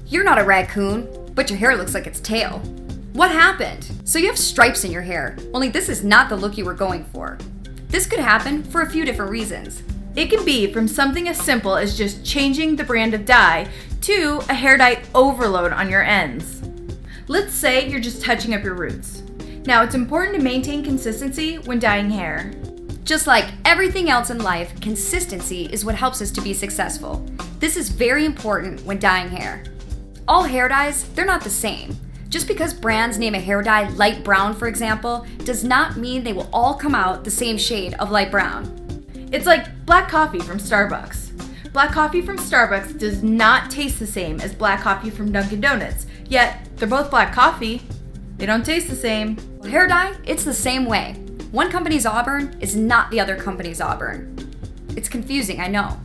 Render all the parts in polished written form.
You're not a raccoon, but your hair looks like its tail. What happened? So you have stripes in your hair, only this is not the look you were going for. This could happen for a few different reasons. It can be from something as simple as just changing the brand of dye to a hair dye overload on your ends. Let's say you're just touching up your roots. Now, it's important to maintain consistency when dyeing hair. Just like everything else in life, consistency is what helps us to be successful. This is very important when dyeing hair. All hair dyes, they're not the same. Just because brands name a hair dye light brown, for example, does not mean they will all come out the same shade of light brown. It's like black coffee from Starbucks. Black coffee from Starbucks does not taste the same as black coffee from Dunkin' Donuts, yet they're both black coffee. They don't taste the same. Hair dye, it's the same way. One company's Auburn is not the other company's Auburn. It's confusing, I know.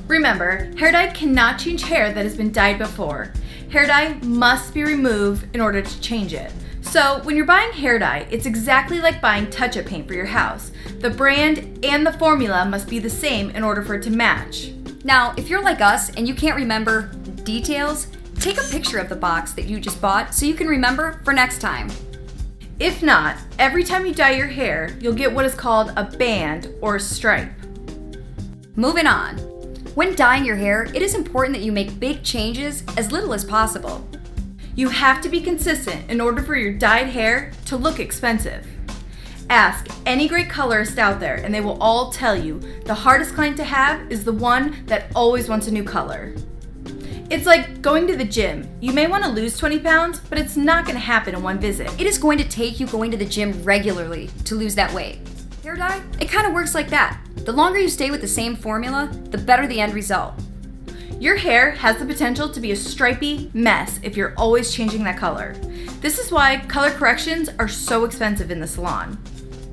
Remember, hair dye cannot change hair that has been dyed before. Hair dye must be removed in order to change it. So when you're buying hair dye, it's exactly like buying touch-up paint for your house. The brand and the formula must be the same in order for it to match. Now, if you're like us and you can't remember details, take a picture of the box that you just bought so you can remember for next time. If not, every time you dye your hair, you'll get what is called a band or a stripe. Moving on. When dyeing your hair, it is important that you make big changes as little as possible. You have to be consistent in order for your dyed hair to look expensive. Ask any great colorist out there and they will all tell you the hardest client to have is the one that always wants a new color. It's like going to the gym. You may want to lose 20 pounds, but it's not going to happen in one visit. It is going to take you going to the gym regularly to lose that weight. Hair dye, it kind of works like that. The longer you stay with the same formula, the better the end result. Your hair has the potential to be a stripy mess if you're always changing that color. This is why color corrections are so expensive in the salon.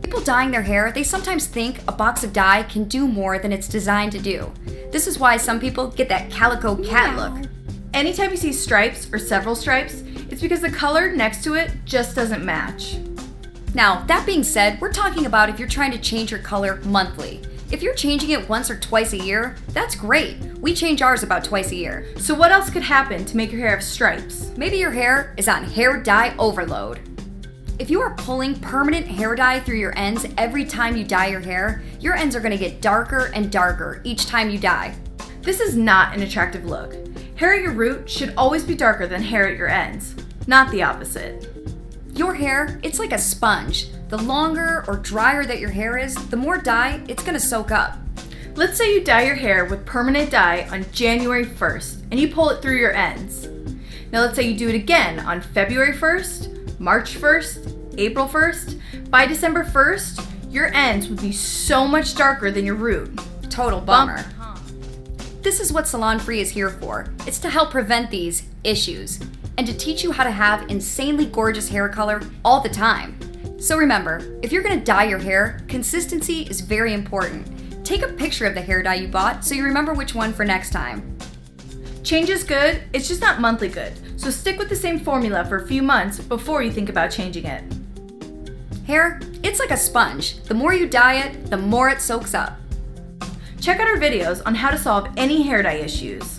People dyeing their hair, they sometimes think a box of dye can do more than it's designed to do. This is why some people get that calico cat look. Anytime you see stripes or several stripes, it's because the color next to it just doesn't match. Now, that being said, we're talking about if you're trying to change your color monthly. If you're changing it once or twice a year, that's great. We change ours about twice a year. So what else could happen to make your hair have stripes? Maybe your hair is on hair dye overload. If you are pulling permanent hair dye through your ends every time you dye your ends are going to get darker and darker each time you dye. This is not an attractive look. Hair at your root should always be darker than hair at your ends, not the opposite. Your hair, it's like a sponge. The longer or drier that your hair is, the more dye it's going to soak up. Let's say you dye your hair with permanent dye on January 1st and you pull it through your ends. Now let's say you do it again on February 1st, March 1st, April 1st. By December 1st, your ends would be so much darker than your root. Total bummer. This is what SalonFree is here for. It's to help prevent these issues and to teach you how to have insanely gorgeous hair color all the time. So remember, if you're going to dye your hair, consistency is very important. Take a picture of the hair dye you bought so you remember which one for next time. Change is good, it's just not monthly good. So stick with the same formula for a few months before you think about changing it. Hair, it's like a sponge. The more you dye it, the more it soaks up. Check out our videos on how to solve any hair dye issues.